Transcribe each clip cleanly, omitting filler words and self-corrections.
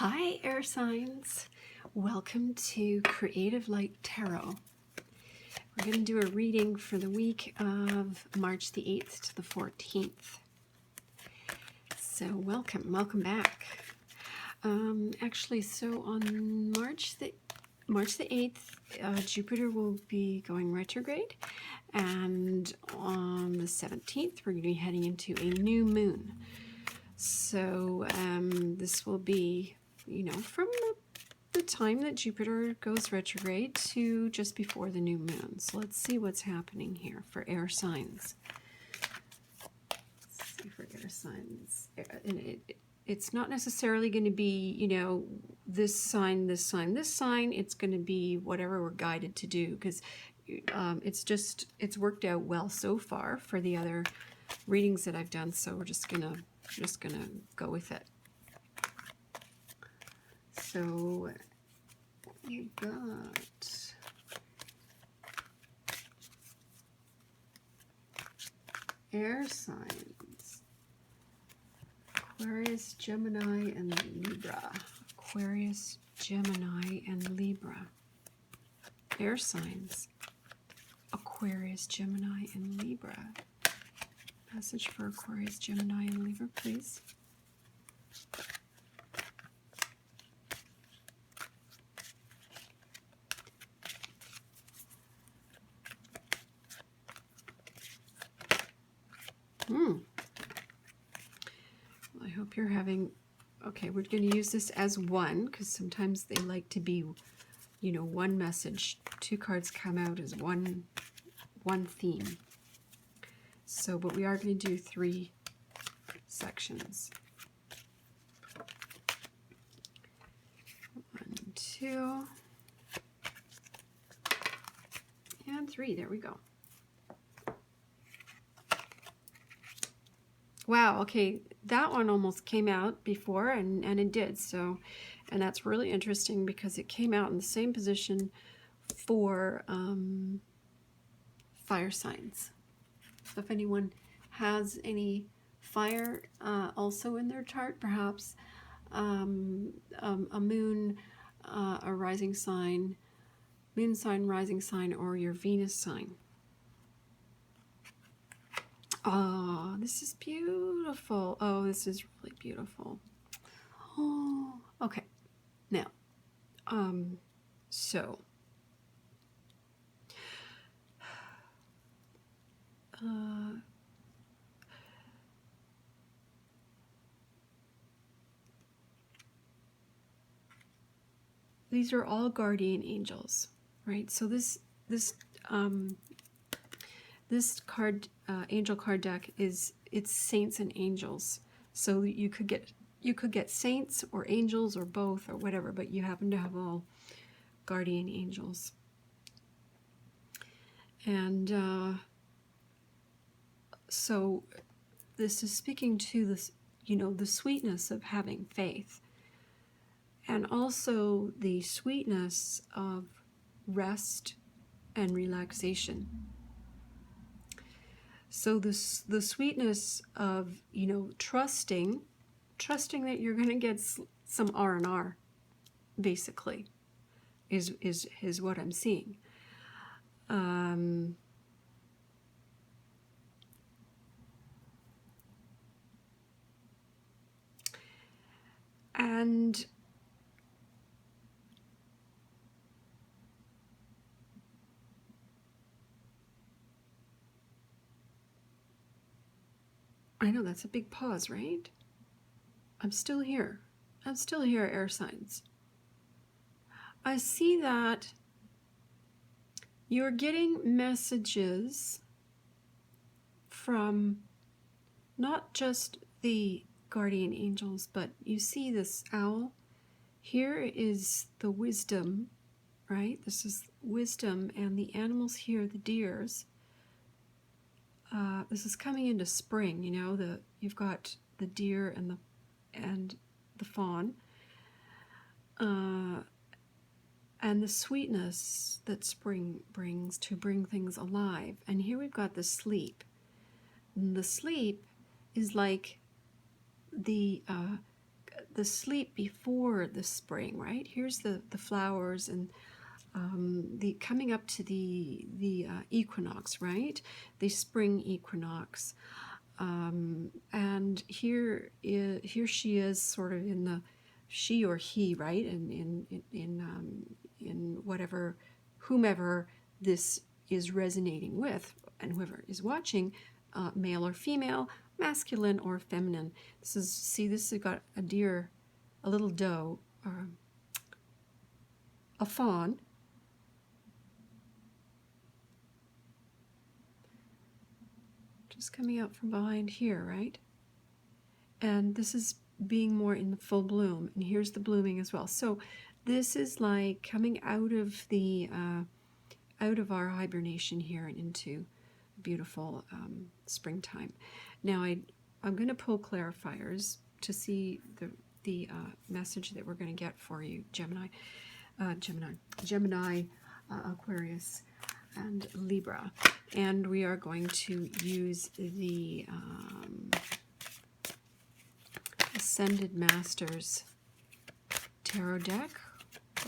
Hi, air signs. Welcome to Creative Light Tarot. We're going to do a reading for the week of March the 8th to the 14th. So welcome back. So on March the 8th, Jupiter will be going retrograde, and on the 17th, we're going to be heading into a new moon. So this will be, from the time that Jupiter goes retrograde to just before the new moon. So let's see what's happening here for air signs. Let's see for air signs. And it's not necessarily going to be, this sign, this sign, this sign. It's going to be whatever we're guided to do, because it's worked out well so far for the other readings that I've done. So we're just gonna go with it. So we've got air signs: Aquarius, Gemini, and Libra. Aquarius, Gemini, and Libra. Air signs: Aquarius, Gemini, and Libra. Message for Aquarius, Gemini, and Libra, please. Well, I hope you're having... Okay, we're going to use this as one, because sometimes they like to be, one message. Two cards come out as one theme. So, but we are going to do 3 sections. 1, 2, and 3. There we go. Wow, okay, that one almost came out before, and it did. So, and that's really interesting because it came out in the same position for fire signs. So if anyone has any fire also in their chart, perhaps a moon, a rising sign, moon sign, rising sign, or your Venus sign. Oh, this is beautiful. Oh, this is really beautiful. Oh, okay. Now, these are all guardian angels, right? So this card, angel card deck, it's saints and angels. So you could get saints or angels or both or whatever, but you happen to have all guardian angels. And so this is speaking to this, the sweetness of having faith, and also the sweetness of rest and relaxation. So the sweetness of, trusting that you're going to get some R&R, basically, is what I'm seeing. And I know that's a big pause, right? I'm still here. I'm still here, air signs. I see that you're getting messages from not just the guardian angels, but you see this owl. Here is the wisdom, right? This is wisdom, and the animals here, the deers. This is coming into spring, you've got the deer and the fawn, and the sweetness that spring brings to bring things alive. And here we've got the sleep. And the sleep is like the the sleep before the spring, right? Here's the flowers and the coming up to the equinox, right? The spring equinox, and here she is, sort of in the she or he, right? In whatever, whomever this is resonating with, and whoever is watching, male or female, masculine or feminine. This has got a deer, a little doe, or a fawn, just coming out from behind here, right? And this is being more in the full bloom, and here's the blooming as well. So this is like coming out of the out of our hibernation here and into beautiful springtime. Now I'm going to pull clarifiers to see the message that we're going to get for you, Gemini, Aquarius, and Libra. And we are going to use the Ascended Masters Tarot deck,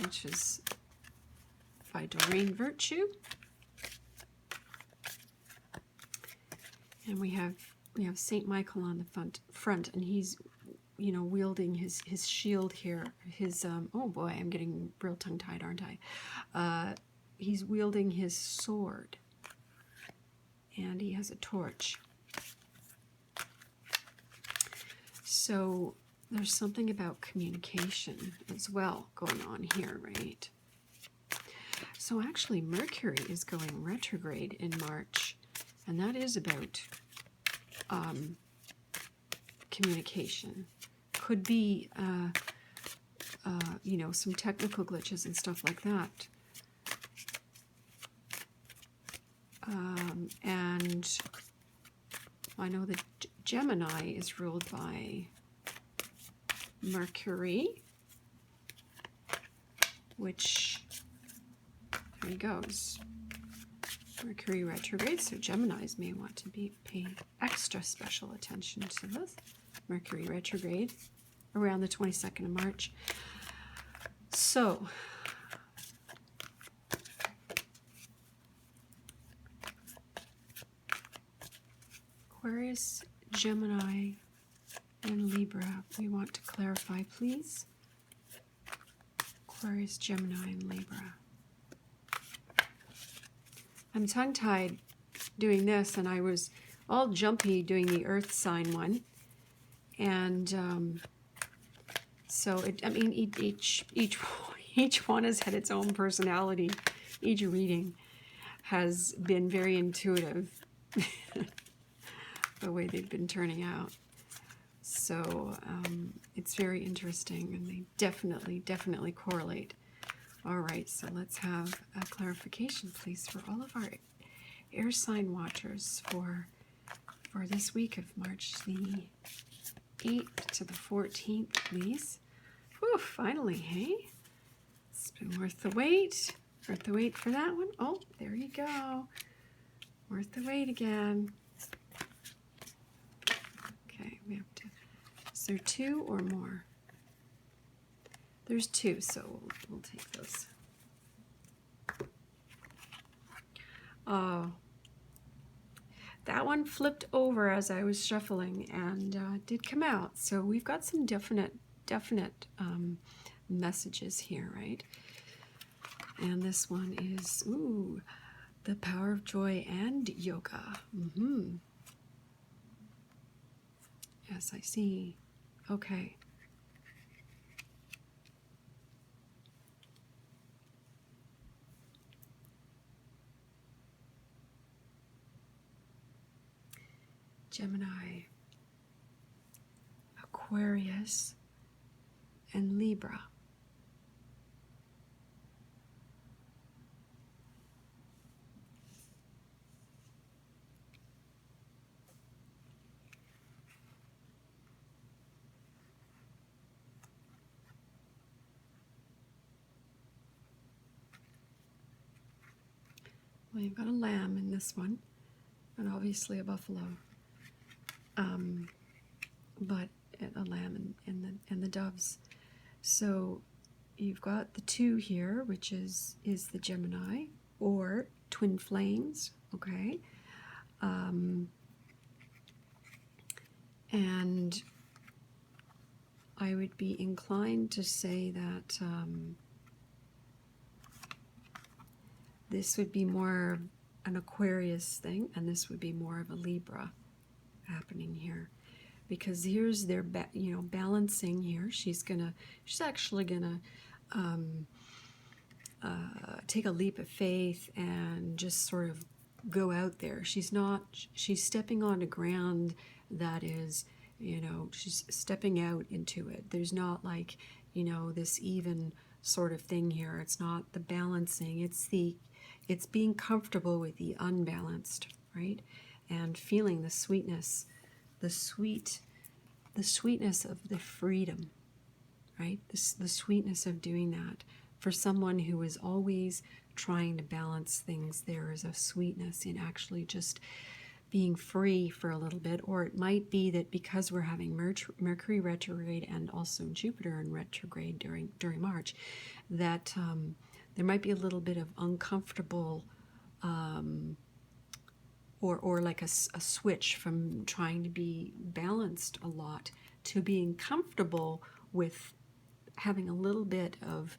which is by Doreen Virtue. And we have Saint Michael on the front, and he's, you know, wielding his shield here. His oh boy, I'm getting real tongue-tied, aren't I? He's wielding his sword, and he has a torch. So there's something about communication as well going on here, right? So actually Mercury is going retrograde in March, and that is about communication. Could be, you know, some technical glitches and stuff like that. And I know that Gemini is ruled by Mercury, which, there he goes. Mercury retrograde, so Geminis may want to pay extra special attention to this. Mercury retrograde around the 22nd of March. So, Aquarius, Gemini, and Libra, we want to clarify, please. Aquarius, Gemini, and Libra. I'm tongue-tied doing this, and I was all jumpy doing the Earth sign one. And so, I mean, each one has had its own personality. Each reading has been very intuitive, the way they've been turning out. So it's very interesting, and they definitely correlate. All right, so let's have a clarification, please, for all of our air sign watchers for this week of March the 8th to the 14th, please. Whew, finally, hey? It's been worth the wait. Worth the wait for that one. Oh, there you go. Worth the wait again. Okay, we have to... Is there two or more? There's two, so we'll take those. That one flipped over as I was shuffling and did come out. So we've got some definite messages here, right? And this one is, ooh, the power of joy and yoga. Yes, I see. Okay. Gemini, Aquarius, and Libra. Well, you've got a lamb in this one, and obviously a buffalo. But the lamb and the doves. So you've got the 2 here, which is the Gemini, or twin flames, okay? And I would be inclined to say that this would be more an Aquarius thing, and this would be more of a Libra happening here. Because here's their, balancing here. She's actually gonna take a leap of faith and just sort of go out there. She's stepping onto ground that is, she's stepping out into it. There's not like, this even sort of thing here. It's not the balancing. It's being comfortable with the unbalanced, right? And feeling the sweetness, the sweetness of the freedom, right? The sweetness of doing that. For someone who is always trying to balance things, there is a sweetness in actually just being free for a little bit. Or it might be that because we're having Mercury retrograde and also Jupiter in retrograde during March, that there might be a little bit of uncomfortable or like a switch from trying to be balanced a lot to being comfortable with having a little bit of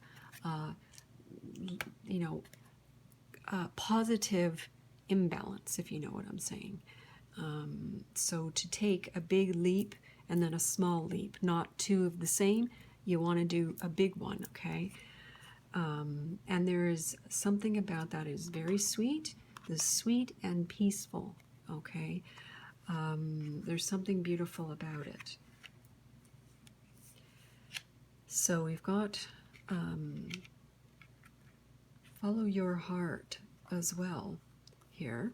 positive imbalance, if you know what I'm saying. So to take a big leap and then a small leap, not 2 of the same, you want to do a big one, okay? And there is something about that is very sweet, the sweet and peaceful, okay? There's something beautiful about it. So we've got follow your heart as well here.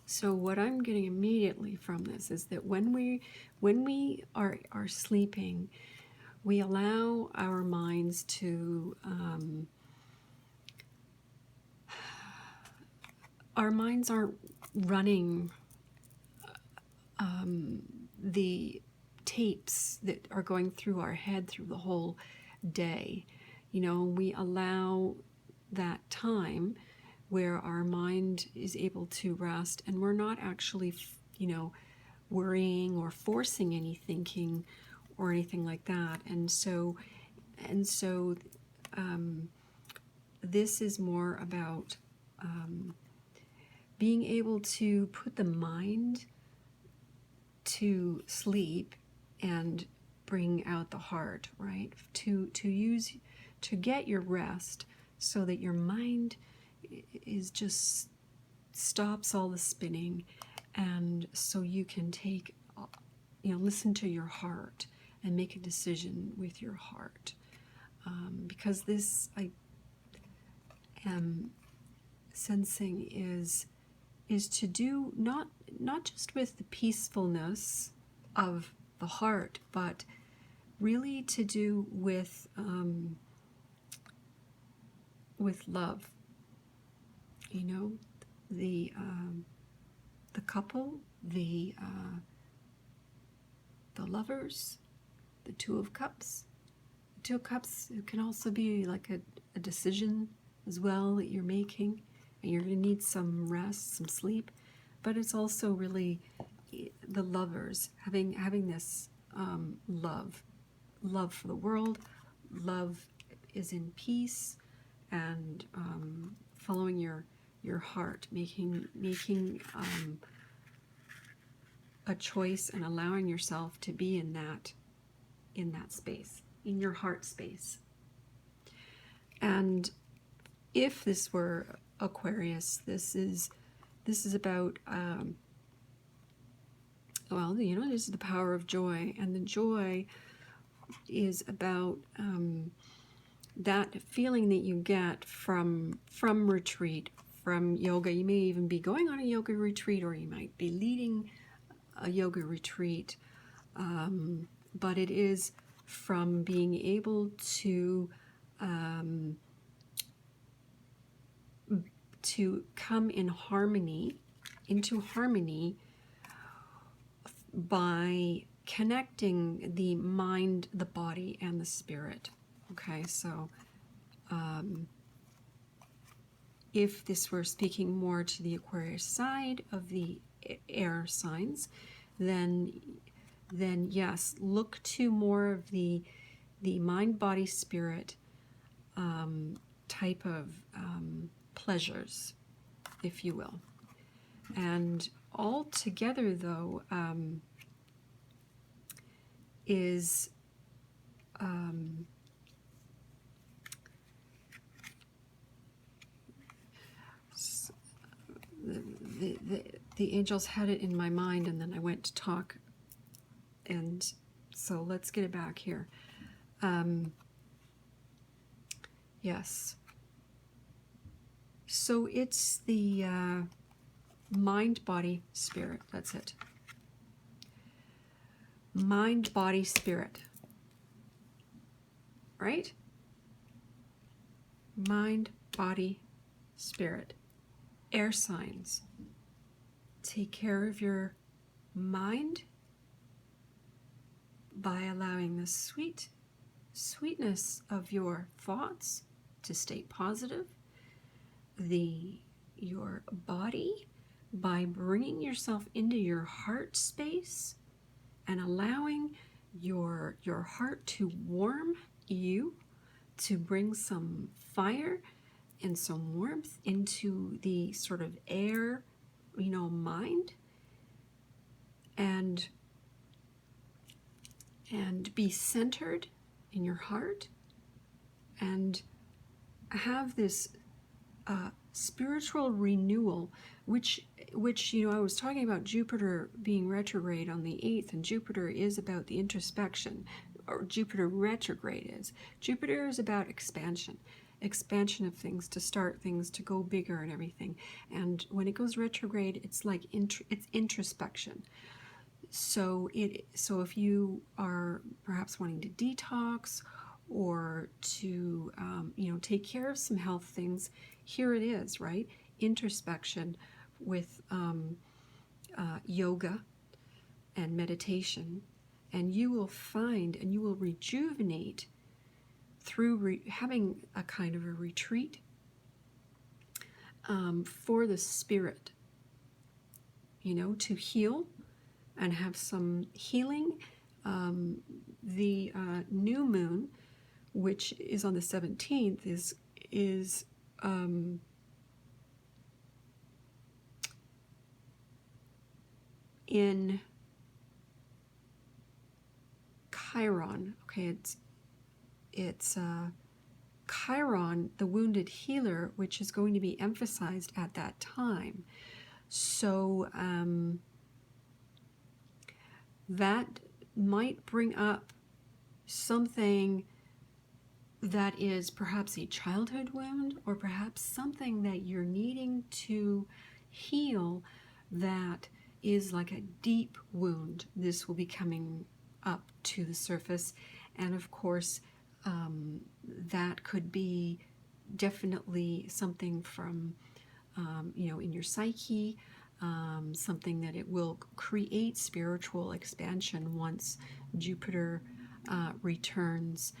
So what I'm getting immediately from this is that when we are sleeping, we allow our minds to our minds aren't running the tapes that are going through our head through the whole day. We allow that time where our mind is able to rest, and we're not actually, worrying or forcing any thinking or anything like that. And so this is more about being able to put the mind to sleep and bring out the heart, right? To get your rest so that your mind is just stops all the spinning, and so you can take, listen to your heart and make a decision with your heart. Because this, I am sensing, is to do not just with the peacefulness of the heart, but really to do with love. The couple, the lovers, the 2 of Cups. The 2 of Cups, it can also be like a decision as well that you're making, and you're going to need some rest, some sleep. But it's also really the lovers having this love for the world. Love is in peace, and following your heart, making a choice and allowing yourself to be in that space, in your heart space. And if this were Aquarius, this is about this is the power of joy, and the joy is about that feeling that you get from retreat, from yoga. You may even be going on a yoga retreat, or you might be leading a yoga retreat, but it is from being able to come in harmony, into harmony by connecting the mind, the body, and the spirit. Okay, so if this were speaking more to the Aquarius side of the air signs, then yes, look to more of the mind, body, spirit type of pleasures, if you will. And all together, though, is the angels had it in my mind, and then I went to talk, and so let's get it back here. Yes. So it's the mind, body, spirit. That's it. Mind, body, spirit. Right? Mind, body, spirit. Air signs. Take care of your mind by allowing the sweetness of your thoughts to stay positive. Your body by bringing yourself into your heart space and allowing your heart to warm you, to bring some fire and some warmth into the sort of air, mind, and be centered in your heart, and have this spiritual renewal, which I was talking about Jupiter being retrograde on the 8th, and Jupiter is about the introspection, or Jupiter retrograde is. Jupiter is about expansion of things, to start things, to go bigger and everything. And when it goes retrograde, it's like it's introspection. So if you are perhaps wanting to detox, or to take care of some health things, here it is, right? Introspection with yoga and meditation, and you will find and you will rejuvenate through having a kind of a retreat for the spirit, to heal and have some healing. The new moon, which is on the 17th, is in Chiron. Okay, it's Chiron, the wounded healer, which is going to be emphasized at that time. So that might bring up something that is perhaps a childhood wound, or perhaps something that you're needing to heal that is like a deep wound. This will be coming up to the surface, and of course that could be definitely something from in your psyche, something that it will create spiritual expansion once Jupiter returns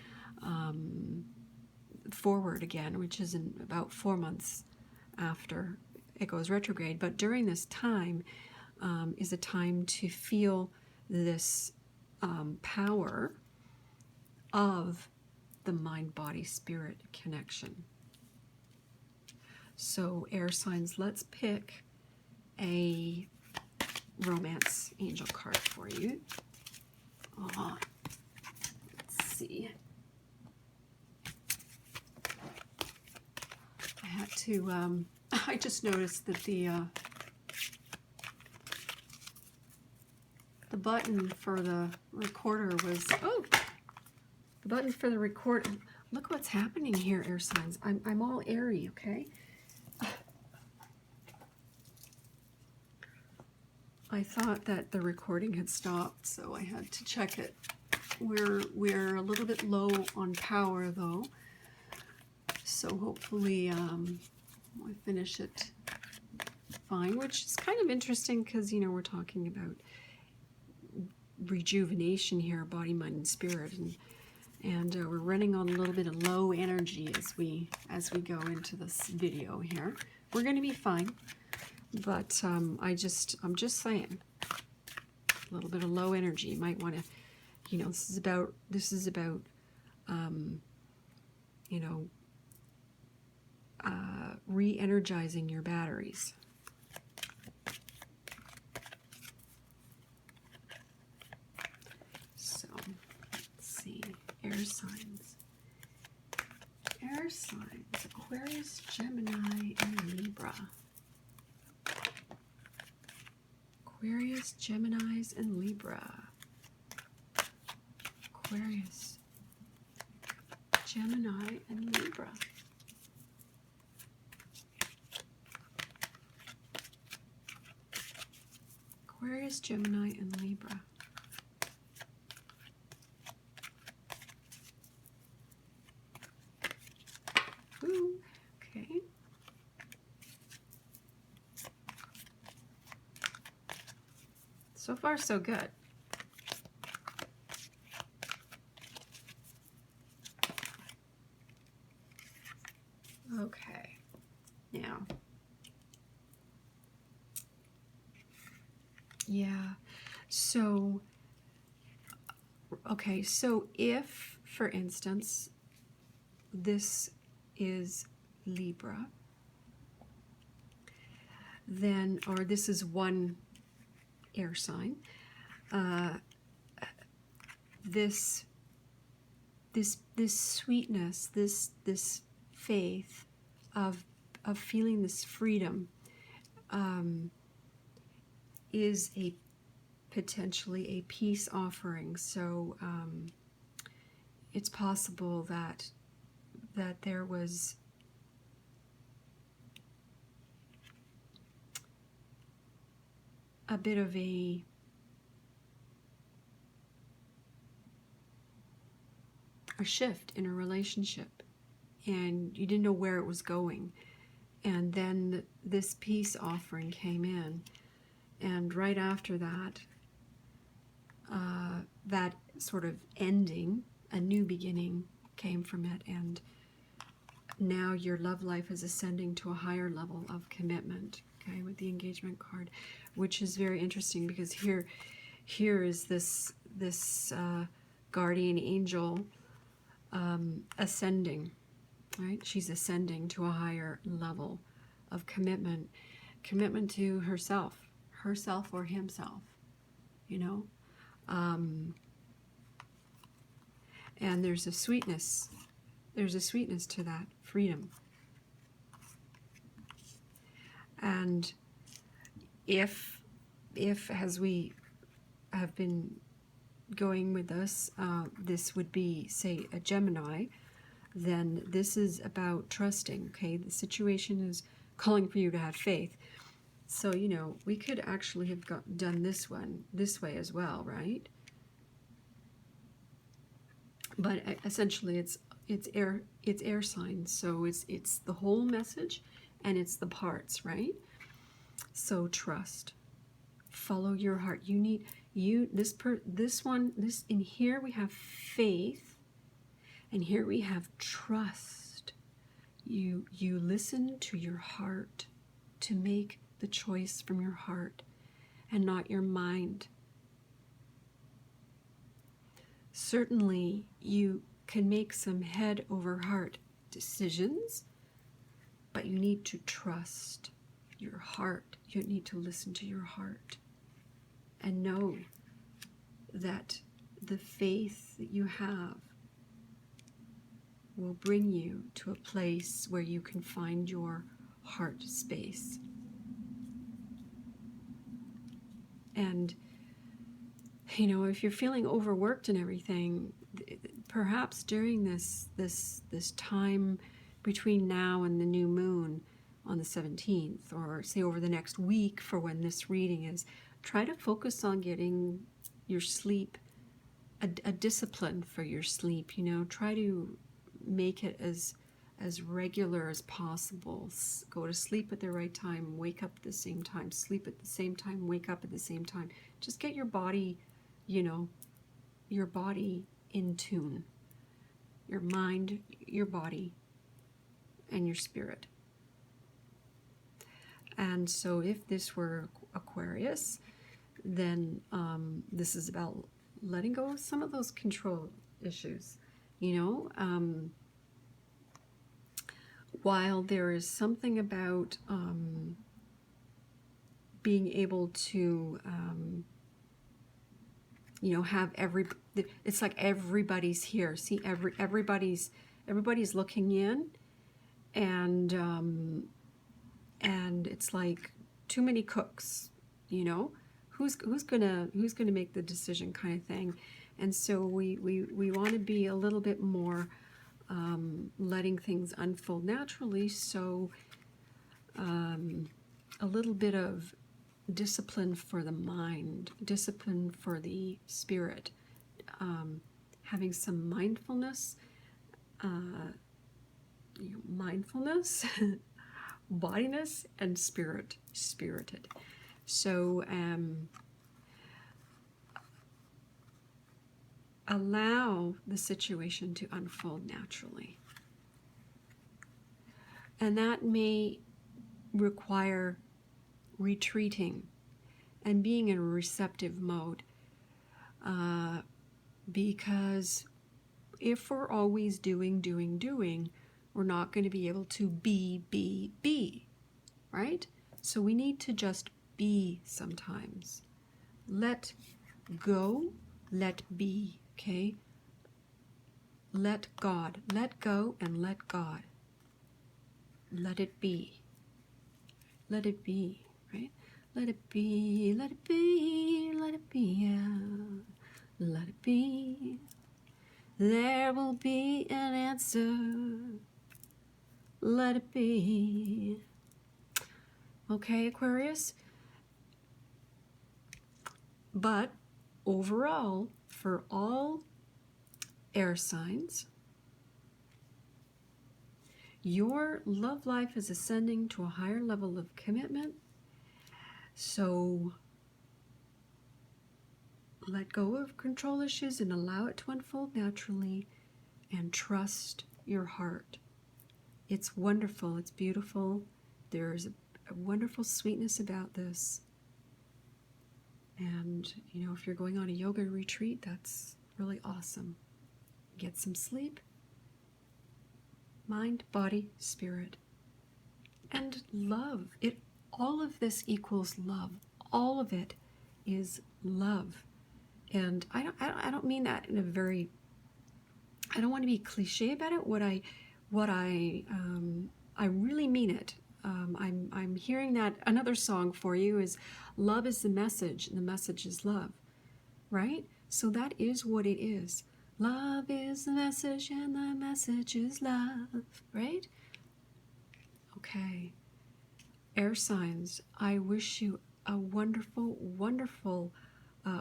forward again, which is in about 4 months after it goes retrograde. But during this time is a time to feel this power of the mind-body-spirit connection. So air signs, let's pick a romance angel card for you. Let's see. I had to, I just noticed that the button for the recorder was, the button for the record. Look what's happening here, air signs. I'm all airy, okay? I thought that the recording had stopped, so I had to check it. We're a little bit low on power though, so hopefully we finish it fine, which is kind of interesting because we're talking about rejuvenation here, body, mind, and spirit, and we're running on a little bit of low energy as we go into this video here. We're going to be fine, but I'm just saying, a little bit of low energy. You might want to, you know, this is about you know, re-energizing your batteries. So let's see, air signs. Air signs, Aquarius, Gemini, and Libra. Aquarius, Geminis, and Libra. Aquarius, Gemini, and Libra. Aquarius, Gemini, and Libra. Ooh, okay. So far, so good. Okay, now, yeah, so, okay, so if, for instance, this is Libra, then, or this is one air sign, this sweetness, this faith of feeling this freedom is potentially a peace offering. So it's possible that there was a bit of a shift in a relationship, and you didn't know where it was going, and then this peace offering came in, and right after that, that sort of ending, a new beginning came from it, and now your love life is ascending to a higher level of commitment, okay, with the engagement card, which is very interesting because here is this guardian angel ascending, right? She's ascending to a higher level of commitment to herself or himself, you know, and there's a sweetness to that freedom. And if as we have been going with this, this would be, say, a Gemini, then this is about trusting, okay? The situation is calling for you to have faith. So, you know, we could actually have done this one this way as well, right? But essentially it's air signs, so it's the whole message and it's the parts, right? So trust, follow your heart. You need this in here we have faith, and here we have trust. You listen to your heart to make the choice from your heart and not your mind. Certainly you can make some head over heart decisions, but you need to trust your heart. You need to listen to your heart and know that the faith that you have will bring you to a place where you can find your heart space. And, you know, if you're feeling overworked and everything, perhaps during this time between now and the new moon on the 17th, or say over the next week for when this reading is, try to focus on getting your sleep, a discipline for your sleep. You know, try to make it as regular as possible. Go to sleep at the right time, wake up at the same time, sleep at the same time, wake up at the same time. Just get your body you know, your body in tune, your mind, your body, and your spirit. And so if this were Aquarius, then this is about letting go of some of those control issues, you know. While there is something about being able to, you know, have it's like everybody's here. See, everybody's looking in, and it's like too many cooks, you know. Who's gonna make the decision, kind of thing. And so we want to be a little bit more letting things unfold naturally. So a little bit of discipline for the mind, discipline for the spirit, having some mindfulness, bodiness, and spirited. So allow the situation to unfold naturally. And that may require retreating and being in a receptive mode, because if we're always doing, we're not going to be able to be, right? So we need to just be sometimes. Let go, let be, okay? Let God, let go and let God. Let it be. Let it be, right? Let it be, let it be, let it be, yeah. Let it be. There will be an answer. Let it be. Okay, Aquarius? But overall, for all air signs, your love life is ascending to a higher level of commitment. So let go of control issues and allow it to unfold naturally, and trust your heart. It's wonderful. It's beautiful. There's a wonderful sweetness about this. And, you know, if you're going on a yoga retreat, that's really awesome. Get some sleep. Mind, body, spirit. And love. All of this equals love. All of it is love. And I don't mean that in a very, I don't want to be cliche about it. I really mean it. I'm hearing that another song for you is love is the message, and the message is love, right? So that is what it is. Love is the message, and the message is love, right? Okay. Air signs, I wish you a wonderful, wonderful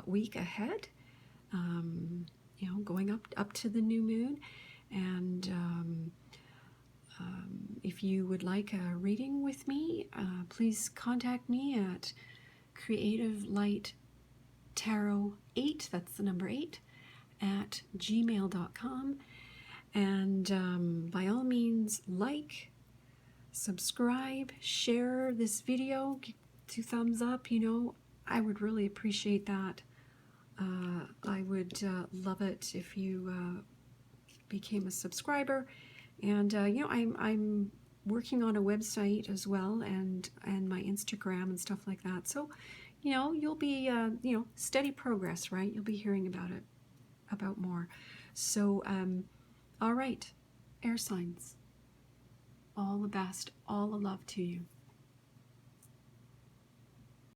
week ahead. You know, going up to the new moon. And if you would like a reading with me, please contact me at creativelight-tarot8, that's the number 8, at gmail.com. And by all means, like, subscribe, share this video, give 2 thumbs up, you know, I would really appreciate that. I would love it if you became a subscriber. And you know, I'm working on a website as well, and my Instagram and stuff like that. So, you know, you'll be you know, steady progress, right? You'll be hearing about more. So, all right, air signs. All the best, all the love to you.